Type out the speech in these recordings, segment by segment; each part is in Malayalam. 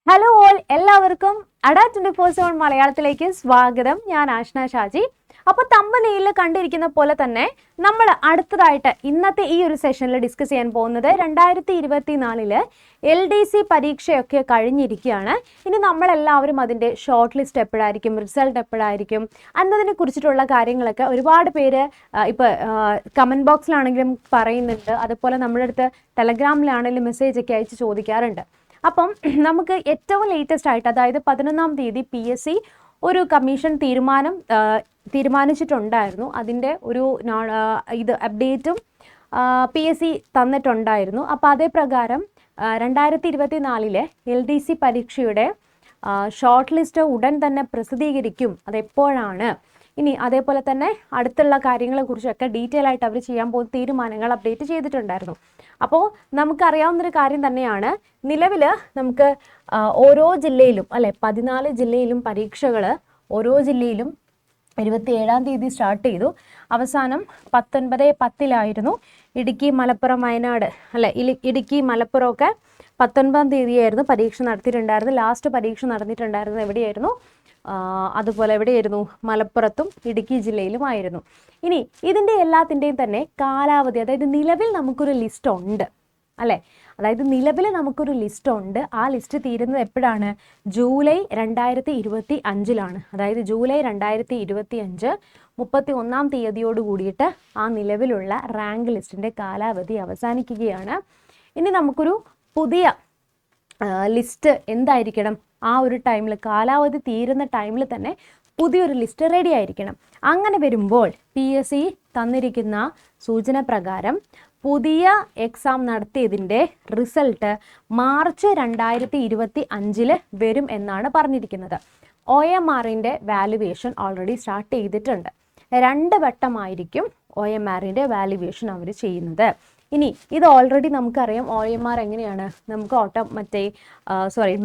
ഹലോ ഓൾ, എല്ലാവർക്കും അഡ 24/7 മലയാളത്തിലേക്ക് സ്വാഗതം. ഞാൻ ആഷ്ന ഷാജി. അപ്പോൾ തമ്പനെയിൽ കണ്ടിരിക്കുന്ന പോലെ തന്നെ നമ്മൾ അടുത്തതായിട്ട് ഇന്നത്തെ ഈ ഒരു സെഷനിൽ ഡിസ്കസ് ചെയ്യാൻ പോകുന്നത് 2024 LDC പരീക്ഷയൊക്കെ കഴിഞ്ഞിരിക്കുകയാണ്. ഇനി നമ്മളെല്ലാവരും അതിൻ്റെ ഷോർട്ട് ലിസ്റ്റ് എപ്പോഴായിരിക്കും, റിസൾട്ട് എപ്പോഴായിരിക്കും എന്നതിനെ കുറിച്ചിട്ടുള്ള കാര്യങ്ങളൊക്കെ ഒരുപാട് പേര് ഇപ്പോൾ കമൻറ്റ് ബോക്സിലാണെങ്കിലും പറയുന്നുണ്ട്. അതുപോലെ നമ്മുടെ അടുത്ത് ടെലഗ്രാമിലാണെങ്കിലും മെസ്സേജ് ഒക്കെ അയച്ച് ചോദിക്കാറുണ്ട്. അപ്പം നമുക്ക് ഏറ്റവും ലേറ്റസ്റ്റ് ആയിട്ട്, അതായത് 11-ാം തീയതി PSC ഒരു കമ്മീഷൻ തീരുമാനിച്ചിട്ടുണ്ടായിരുന്നു. അതിൻ്റെ ഒരു അപ്ഡേറ്റും PSC തന്നിട്ടുണ്ടായിരുന്നു. അപ്പോൾ അതേ പ്രകാരം 2024 LDC പരീക്ഷയുടെ ഷോർട്ട് ലിസ്റ്റ് ഉടൻ തന്നെ പ്രസിദ്ധീകരിക്കും. അതെപ്പോഴാണ്, ഇനി അതേപോലെ തന്നെ അടുത്തുള്ള കാര്യങ്ങളെക്കുറിച്ചൊക്കെ ഡീറ്റെയിൽ ആയിട്ട് അവർ ചെയ്യാൻ പോകുന്ന തീരുമാനങ്ങൾ അപ്ഡേറ്റ് ചെയ്തിട്ടുണ്ടായിരുന്നു. അപ്പോൾ നമുക്കറിയാവുന്നൊരു കാര്യം തന്നെയാണ്, നിലവിൽ നമുക്ക് ഓരോ ജില്ലയിലും 14 ജില്ലയിലും പരീക്ഷകൾ ഓരോ ജില്ലയിലും 27-ാം തീയതി സ്റ്റാർട്ട് ചെയ്തു. അവസാനം 19-10 ഇടുക്കി, മലപ്പുറം, വയനാട് ഇടുക്കി, മലപ്പുറമൊക്കെ 19-ാം തീയതിയായിരുന്നു പരീക്ഷ നടത്തിയിട്ടുണ്ടായിരുന്നു. ലാസ്റ്റ് പരീക്ഷ നടന്നിട്ടുണ്ടായിരുന്നത് എവിടെയായിരുന്നു? അതുപോലെ എവിടെയായിരുന്നു? മലപ്പുറത്തും ഇടുക്കി ജില്ലയിലുമായിരുന്നു. ഇനി ഇതിൻ്റെ എല്ലാത്തിൻ്റെയും തന്നെ കാലാവധി, അതായത് നിലവിൽ നമുക്കൊരു ലിസ്റ്റ് ഉണ്ട് നിലവിൽ നമുക്കൊരു ലിസ്റ്റ് ഉണ്ട്. ആ ലിസ്റ്റ് തീരുന്നത് എപ്പോഴാണ്? ജൂലൈ 2025 അതായത് ജൂലൈ 2025 31-ാം തീയതിയോട് കൂടിയിട്ട് ആ നിലവിലുള്ള റാങ്ക് ലിസ്റ്റിൻ്റെ കാലാവധി അവസാനിക്കുകയാണ്. ഇനി നമുക്കൊരു പുതിയ ലിസ്റ്റ് എന്തായിരിക്കണം? ആ ഒരു ടൈമിൽ, കാലാവധി തീരുന്ന ടൈമിൽ തന്നെ പുതിയൊരു ലിസ്റ്റ് റെഡി ആയിരിക്കണം. അങ്ങനെ വരുമ്പോൾ PSC തന്നിരിക്കുന്ന സൂചന പ്രകാരം പുതിയ എക്സാം നടത്തിയതിൻ്റെ റിസൾട്ട് മാർച്ച് 2025 വരും എന്നാണ് പറഞ്ഞിരിക്കുന്നത്. OMRൻ്റെ വാല്യുവേഷൻ ഓൾറെഡി സ്റ്റാർട്ട് ചെയ്തിട്ടുണ്ട്. 2 വട്ടമായിരിക്കും OMRൻ്റെ വാല്യുവേഷൻ അവർ ചെയ്യുന്നത്. ഇനി ഇത് ഓൾറെഡി നമുക്കറിയാം. OMR എങ്ങനെയാണ്? നമുക്ക്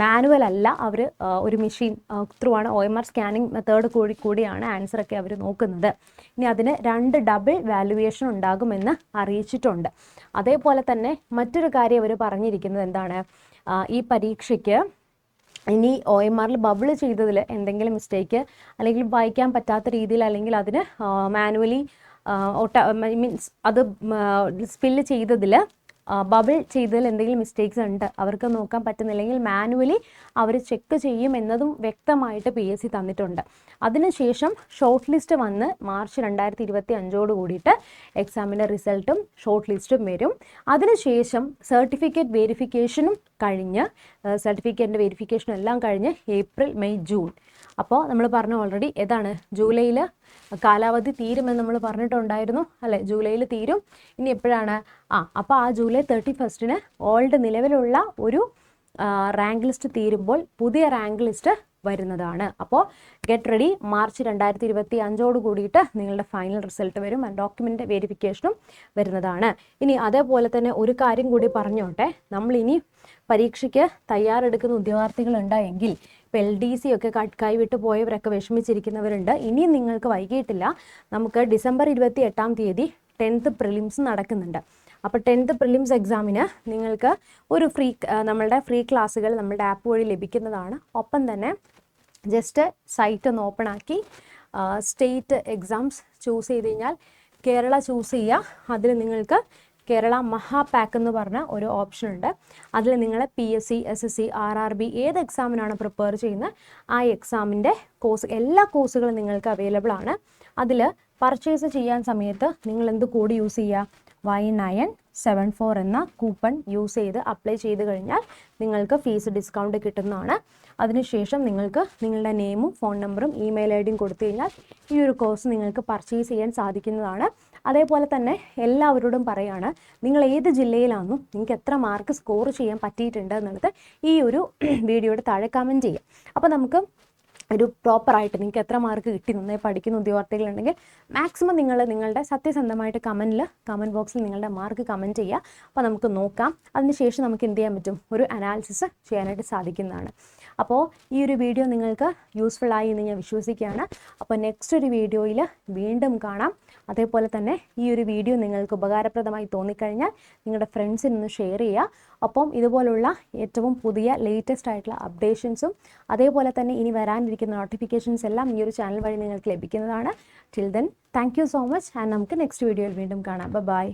മാനുവൽ അല്ല, അവർ ഒരു മെഷീൻ ത്രൂ ആണ്, OMR സ്കാനിങ് മെത്തേഡ് കൂടിയാണ് ആൻസറൊക്കെ അവർ നോക്കുന്നത്. ഇനി അതിന് 2 ഡബിൾ വാല്യുവേഷൻ ഉണ്ടാകുമെന്ന് അറിയിച്ചിട്ടുണ്ട്. അതേപോലെ തന്നെ മറ്റൊരു കാര്യം അവർ പറഞ്ഞിരിക്കുന്നത് എന്താണ്? ഈ പരീക്ഷയ്ക്ക് ഇനി OMRൽ ബബിൾ ചെയ്തതിൽ എന്തെങ്കിലും മിസ്റ്റേക്ക്, അല്ലെങ്കിൽ വായിക്കാൻ പറ്റാത്ത രീതിയിൽ, അല്ലെങ്കിൽ അതിന് മാനുവലി മീൻസ് അത് സ്പില്ല് ചെയ്തതിൽ, ബബിൾ ചെയ്തതിൽ എന്തെങ്കിലും മിസ്റ്റേക്സ് ഉണ്ട്, അവർക്ക് നോക്കാൻ പറ്റുന്നില്ലെങ്കിൽ മാനുവലി അവർ ചെക്ക് ചെയ്യും എന്നതും വ്യക്തമായിട്ട് PSC തന്നിട്ടുണ്ട്. അതിനുശേഷം ഷോർട്ട് ലിസ്റ്റ് വന്ന് മാർച്ച് 2025 കൂടിയിട്ട് എക്സാമിൻ്റെ റിസൾട്ടും ഷോർട്ട് ലിസ്റ്റും വരും. അതിനുശേഷം സർട്ടിഫിക്കറ്റ് വെരിഫിക്കേഷനും കഴിഞ്ഞ്, സർട്ടിഫിക്കറ്റിൻ്റെ വെരിഫിക്കേഷനും എല്ലാം കഴിഞ്ഞ് ഏപ്രിൽ, മെയ്, ജൂൺ. അപ്പോൾ നമ്മൾ പറഞ്ഞു ഓൾറെഡി ഏതാണ്? ജൂലൈയിൽ കാലാവധി തീരുമെന്ന് നമ്മൾ പറഞ്ഞിട്ടുണ്ടായിരുന്നു ജൂലൈയിൽ തീരും. ഇനി എപ്പോഴാണ്? അപ്പോൾ ആ ജൂലൈ 31 ഓൾഡ് നിലവിലുള്ള ഒരു റാങ്ക് ലിസ്റ്റ് തീരുമ്പോൾ പുതിയ റാങ്ക് ലിസ്റ്റ് വരുന്നതാണ്. അപ്പോൾ ഗെറ്റ് റെഡി. മാർച്ച് 2025 കൂടിയിട്ട് നിങ്ങളുടെ ഫൈനൽ റിസൾട്ട് വരും. ഡോക്യുമെൻ്റ് വെരിഫിക്കേഷനും വരുന്നതാണ്. ഇനി അതേപോലെ തന്നെ ഒരു കാര്യം കൂടി പറഞ്ഞോട്ടെ, നമ്മളിനി പരീക്ഷയ്ക്ക് തയ്യാറെടുക്കുന്ന ഉദ്യോഗാർത്ഥികളുണ്ടായെങ്കിൽ, ഇപ്പോൾ LDC ഒക്കെ കൈവിട്ട് പോയവരൊക്കെ വിഷമിച്ചിരിക്കുന്നവരുണ്ട്. ഇനിയും നിങ്ങൾക്ക് വൈകിയിട്ടില്ല. നമുക്ക് ഡിസംബർ 28-ാം തീയതി 10th പ്രിലിംസ് നടക്കുന്നുണ്ട്. അപ്പോൾ 10th പ്രിലിംസ് എക്സാമിന് നിങ്ങൾക്ക് ഒരു നമ്മളുടെ ഫ്രീ ക്ലാസ്സുകൾ നമ്മളുടെ ആപ്പ് വഴി ലഭിക്കുന്നതാണ്. ഒപ്പം തന്നെ ജസ്റ്റ് സൈറ്റ് ഒന്ന് ഓപ്പൺ ആക്കി സ്റ്റേറ്റ് എക്സാംസ് ചൂസ് ചെയ്ത് കഴിഞ്ഞാൽ കേരള ചൂസ് ചെയ്യുക. അതിൽ നിങ്ങൾക്ക് കേരള മഹാപാക്ക് എന്ന് പറഞ്ഞ ഒരു ഓപ്ഷൻ ഉണ്ട്. അതിൽ നിങ്ങൾ PSC, SSC, RRB ഏത് എക്സാമിനാണ് പ്രിപ്പയർ ചെയ്യുന്നത് ആ എക്സാമിൻ്റെ എല്ലാ കോഴ്സുകളും നിങ്ങൾക്ക് അവൈലബിൾ ആണ്. അതിൽ പർച്ചേസ് ചെയ്യാൻ സമയത്ത് നിങ്ങൾ എന്ത് കോഡ് യൂസ് ചെയ്യുക? Y974 എന്ന കൂപ്പൺ യൂസ് ചെയ്ത് അപ്ലൈ ചെയ്ത് കഴിഞ്ഞാൽ നിങ്ങൾക്ക് ഫീസ് ഡിസ്കൗണ്ട് കിട്ടുന്നതാണ്. അതിനുശേഷം നിങ്ങൾക്ക് നിങ്ങളുടെ നെയിമും ഫോൺ നമ്പറും ഇമെയിൽ ID കൊടുത്തു കഴിഞ്ഞാൽ ഈ ഒരു കോഴ്സ് നിങ്ങൾക്ക് പർച്ചേസ് ചെയ്യാൻ സാധിക്കുന്നതാണ്. അതേപോലെ തന്നെ എല്ലാവരോടും പറയുകയാണ്, നിങ്ങൾ ഏത് ജില്ലയിലാണെന്നും നിങ്ങൾക്ക് എത്ര മാർക്ക് സ്കോർ ചെയ്യാൻ പറ്റിയിട്ടുണ്ട് എന്നുള്ളത് ഈ ഒരു വീഡിയോയുടെ താഴെ കമൻറ്റ് ചെയ്യാം. അപ്പോൾ നമുക്ക് ഒരു പ്രോപ്പറായിട്ട് നിങ്ങൾക്ക് എത്ര മാർക്ക് കിട്ടി, നന്നായി പഠിക്കുന്ന ഉദ്യോഗാർത്ഥികളുണ്ടെങ്കിൽ മാക്സിമം നിങ്ങളുടെ സത്യസന്ധമായിട്ട് കമൻറ്റ് ബോക്സിൽ നിങ്ങളുടെ മാർക്ക് കമൻറ്റ് ചെയ്യുക. അപ്പോൾ നമുക്ക് നോക്കാം. അതിനുശേഷം നമുക്ക് എന്ത് ചെയ്യാൻ പറ്റും? ഒരു അനാലിസിസ് ചെയ്യാനായിട്ട് സാധിക്കുന്നതാണ്. അപ്പോൾ ഈ ഒരു വീഡിയോ നിങ്ങൾക്ക് യൂസ്ഫുൾ ആയി എന്ന് ഞാൻ വിശ്വസിക്കുകയാണ്. അപ്പോൾ നെക്സ്റ്റ് ഒരു വീഡിയോയിൽ വീണ്ടും കാണാം. അതേപോലെ തന്നെ ഈ ഒരു വീഡിയോ നിങ്ങൾക്ക് ഉപകാരപ്രദമായി തോന്നിക്കഴിഞ്ഞാൽ നിങ്ങളുടെ ഫ്രണ്ട്സിനൊന്ന് ഷെയർ ചെയ്യുക. ഒപ്പം ഇതുപോലുള്ള ഏറ്റവും പുതിയ ലേറ്റസ്റ്റ് ആയിട്ടുള്ള അപ്ഡേഷൻസും അതേപോലെ തന്നെ ഇനി വരാനിരിക്കുന്ന നോട്ടിഫിക്കേഷൻസ് എല്ലാം ഈ ഒരു ചാനൽ വഴി നിങ്ങൾക്ക് ലഭിക്കുന്നതാണ്. Till then thank you so much and നമുക്ക് നെക്സ്റ്റ് വീഡിയോയിൽ വീണ്ടും കാണാം. ബൈ.